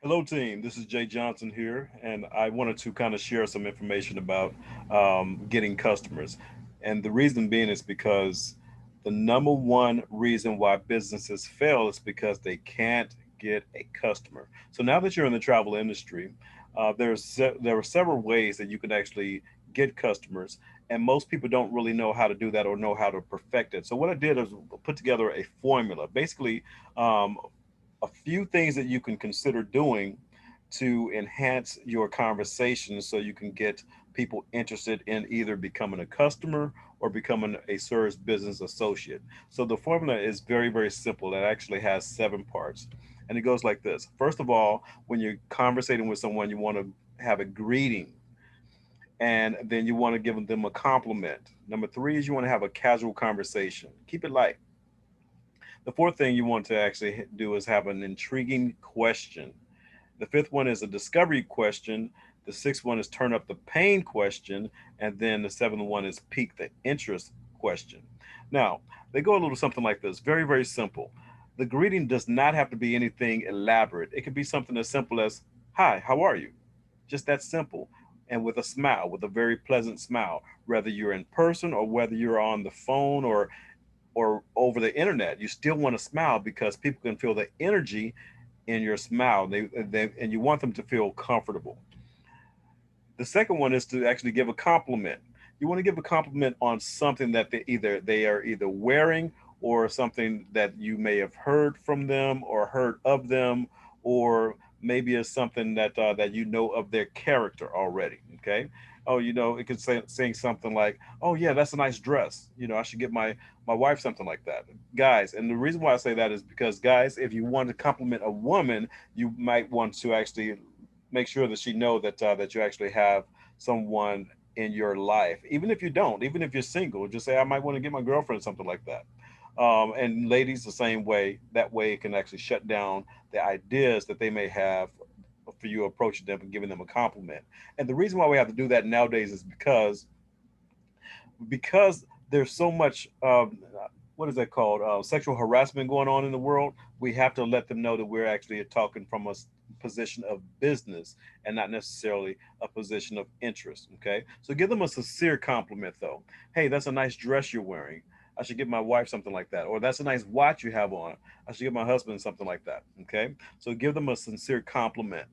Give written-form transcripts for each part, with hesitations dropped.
Hello, team. This is Jay Johnson here, and I wanted to kind of share some information about getting customers. And the reason being is because the number one reason why businesses fail is because they can't get a customer. So now that you're in the travel industry, there are several ways that you can actually get customers, and most people don't really know how to do that or know how to perfect it. So what I did is put together a formula, basically um, a few things that you can consider doing to enhance your conversation so you can get people interested in either becoming a customer or becoming a service business associate. So the formula is very, very simple. It actually has seven parts. And it goes like this. First of all, when you're conversating with someone, you want to have a greeting, and then you want to give them a compliment. Number three is you want to have a casual conversation. Keep it light. The fourth thing you want to actually do is have an intriguing question. The fifth one is a discovery question. The sixth one is turn up the pain question. And then the seventh one is pique the interest question. Now, they go a little something like this, very, very simple. The greeting does not have to be anything elaborate. It could be something as simple as, "Hi, how are you?" Just that simple. And with a smile, with a very pleasant smile, whether you're in person or whether you're on the phone or over the internet, you still want to smile because people can feel the energy in your smile. And you want them to feel comfortable. The second one is to actually give a compliment. You want to give a compliment on something that they are either wearing or something that you may have heard from them or heard of them, or maybe it's something that you know of their character already. Okay. Oh, it could say saying something like, "Oh yeah, that's a nice dress. I should get my wife something like that." Guys, and the reason why I say that is because, guys, if you want to compliment a woman, you might want to actually make sure that she know that you actually have someone in your life. Even if you don't, even if you're single, just say, "I might want to get my girlfriend something like that." And ladies, the same way. That way, it can actually shut down the ideas that they may have for you approaching them and giving them a compliment. And the reason why we have to do that nowadays is because there's so much what is that called, sexual harassment going on in the world. We have to let them know that we're actually talking from a position of business and not necessarily a position of interest. Okay, so give them a sincere compliment though. "Hey, that's a nice dress you're wearing. I should get my wife something like that." Or, "That's a nice watch you have on. I should get my husband something like that." Okay, so give them a sincere compliment.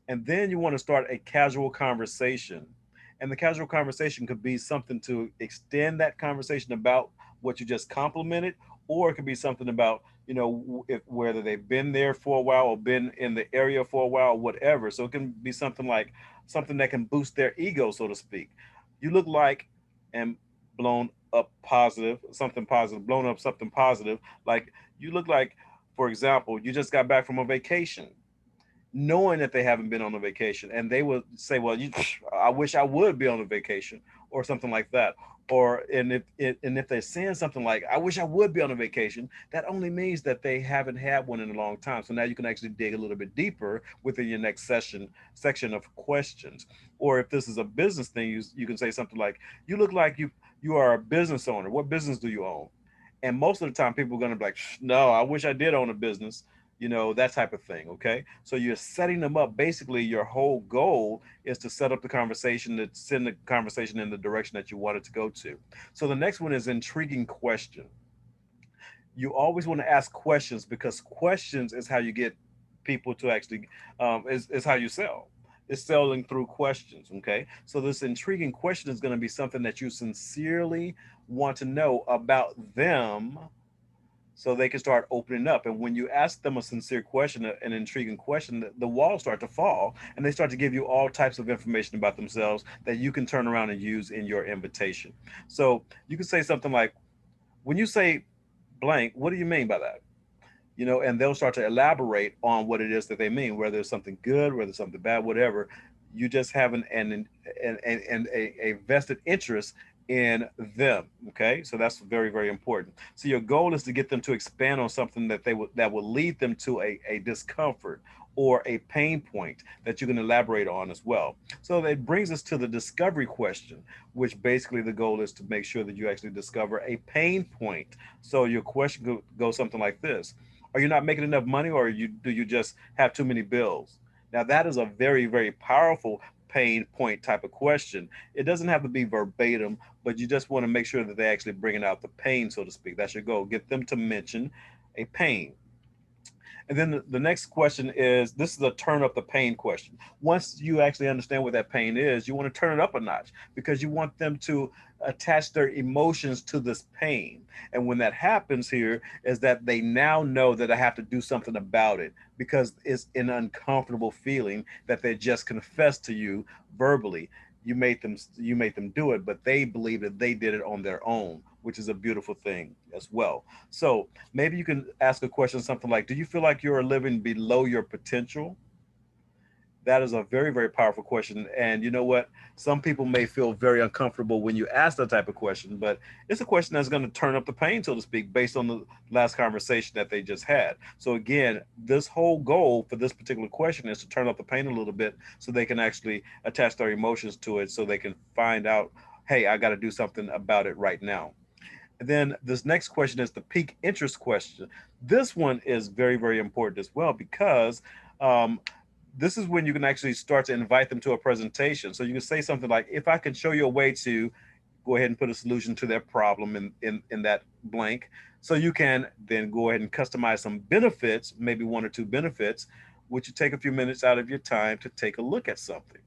And then you want to start a casual conversation. And the casual conversation could be something to extend that conversation about what you just complimented, or it could be something about, if whether they've been there for a while or been in the area for a while, or whatever. So it can be something like something that can boost their ego, so to speak. "You look like," and blown up positive, something positive, blown up something positive. Like, "You look like, for example, you just got back from a vacation," knowing that they haven't been on a vacation, and they would say, "Well, I wish I would be on a vacation," or something like that. Or and if they're saying something like, "I wish I would be on a vacation," that only means that they haven't had one in a long time. So now you can actually dig a little bit deeper within your next section of questions. Or if this is a business thing, you can say something like, "You look like you are a business owner. What business do you own?" And most of the time, people are going to be like, "No, I wish I did own a business," that type of thing. Okay. So you're setting them up. Basically, your whole goal is to set up the conversation, to send the conversation in the direction that you want it to go to. So the next one is intriguing question. You always want to ask questions because questions is how you get people to actually, is how you sell. It's selling through questions. Okay. So this intriguing question is going to be something that you sincerely want to know about them, so they can start opening up. And when you ask them a sincere question, an intriguing question, the walls start to fall and they start to give you all types of information about themselves that you can turn around and use in your invitation. So you can say something like, "When you say blank, what do you mean by that?" And they'll start to elaborate on what it is that they mean, whether it's something good, whether it's something bad, whatever. You just have a vested interest in them. Okay, so that's very, very important. So your goal is to get them to expand on something that will lead them to a discomfort or a pain point that you can elaborate on as well. So that brings us to the discovery question, which basically the goal is to make sure that you actually discover a pain point. So your question goes something like this: Are you not making enough money, or do you just have too many bills? Now that is a very, very powerful pain point type of question. It doesn't have to be verbatim, but you just want to make sure that they actually bringing out the pain, so to speak. That's your goal. Get them to mention a pain. And then the next question is, this is a turn up the pain question. Once you actually understand what that pain is, you want to turn it up a notch, because you want them to attach their emotions to this pain. And when that happens here is that they now know that I have to do something about it, because it's an uncomfortable feeling that they just confessed to you verbally. You made them do it, but they believe that they did it on their own, which is a beautiful thing as well. So maybe you can ask a question something like, do you feel like you're living below your potential? That is a very, very powerful question. And you know what? Some people may feel very uncomfortable when you ask that type of question, but it's a question that's going to turn up the pain, so to speak, based on the last conversation that they just had. So, again, this whole goal for this particular question is to turn up the pain a little bit so they can actually attach their emotions to it, so they can find out, hey, I got to do something about it right now. And then this next question is the peak interest question. This one is very, very important as well, because um, this is when you can actually start to invite them to a presentation. So you can say something like, if I can show you a way to go ahead and put a solution to their problem in that blank. So you can then go ahead and customize some benefits, maybe one or two benefits, which you take a few minutes out of your time to take a look at something.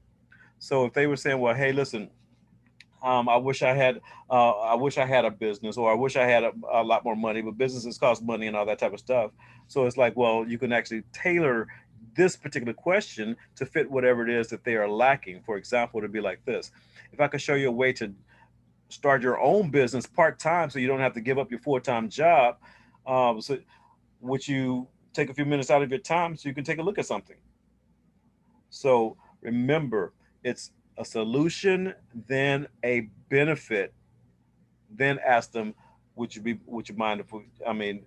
So if they were saying, well, hey, listen, I wish I had a business, or I wish I had a lot more money, but businesses cost money and all that type of stuff. So it's like, well, you can actually tailor this particular question to fit whatever it is that they are lacking. For example, to be like this: if I could show you a way to start your own business part time, so you don't have to give up your full time job, so would you take a few minutes out of your time so you can take a look at something? So remember, it's a solution, then a benefit, then ask them, would you mind if I mean,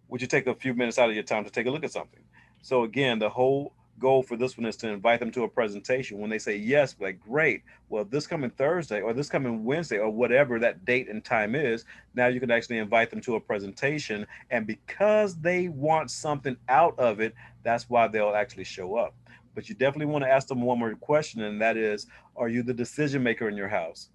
would you take a few minutes out of your time to take a look at something? So again, the whole goal for this one is to invite them to a presentation. When they say yes, like great, well, this coming Thursday or this coming Wednesday or whatever that date and time is, now you can actually invite them to a presentation. And because they want something out of it, that's why they'll actually show up. But you definitely want to ask them one more question, and that is, are you the decision maker in your house?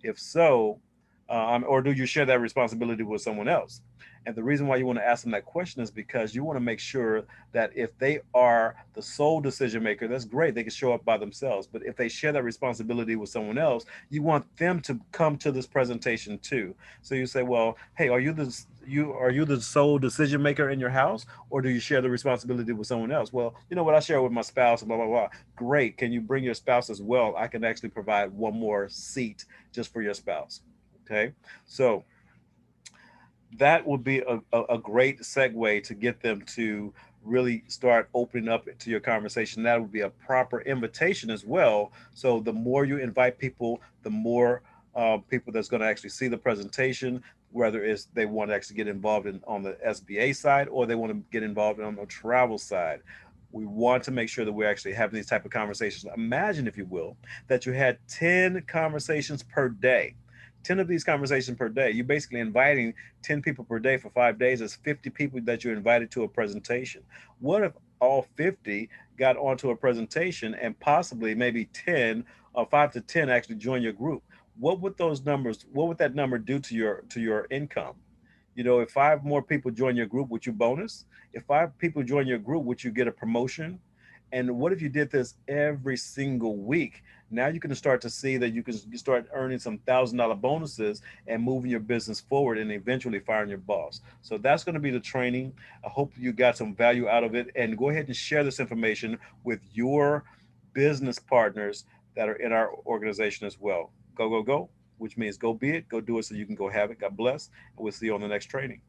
If so, or do you share that responsibility with someone else? And the reason why you want to ask them that question is because you want to make sure that if they are the sole decision maker, that's great. They can show up by themselves. But if they share that responsibility with someone else, you want them to come to this presentation too. So you say, well, hey, are you the sole decision maker in your house, or do you share the responsibility with someone else? Well, you know what, I share it with my spouse, blah blah blah. Great. Can you bring your spouse as well? I can actually provide one more seat just for your spouse. Okay. So that would be a great segue to get them to really start opening up to your conversation. That would be a proper invitation as well. So the more you invite people, the more people that's going to actually see the presentation, whether it's they want to actually get involved in on the SBA side, or they want to get involved on the travel side. We want to make sure that we're actually having these type of conversations. Imagine, if you will, that you had 10 conversations per day. 10 of these conversations per day. You're basically inviting 10 people per day for 5 days. That's 50 people that you're invited to a presentation. What if all 50 got onto a presentation, and possibly maybe 10 or 5 to 10 actually join your group? What would that number do to your income? If five more people join your group, would you bonus? If five people join your group, would you get a promotion? And what if you did this every single week? Now you can start to see that you can start earning some $1,000 bonuses and moving your business forward, and eventually firing your boss. So that's going to be the training. I hope you got some value out of it, and go ahead and share this information with your business partners that are in our organization as well. Go, go, go, which means go be it, go do it so you can go have it. God bless. And we'll see you on the next training.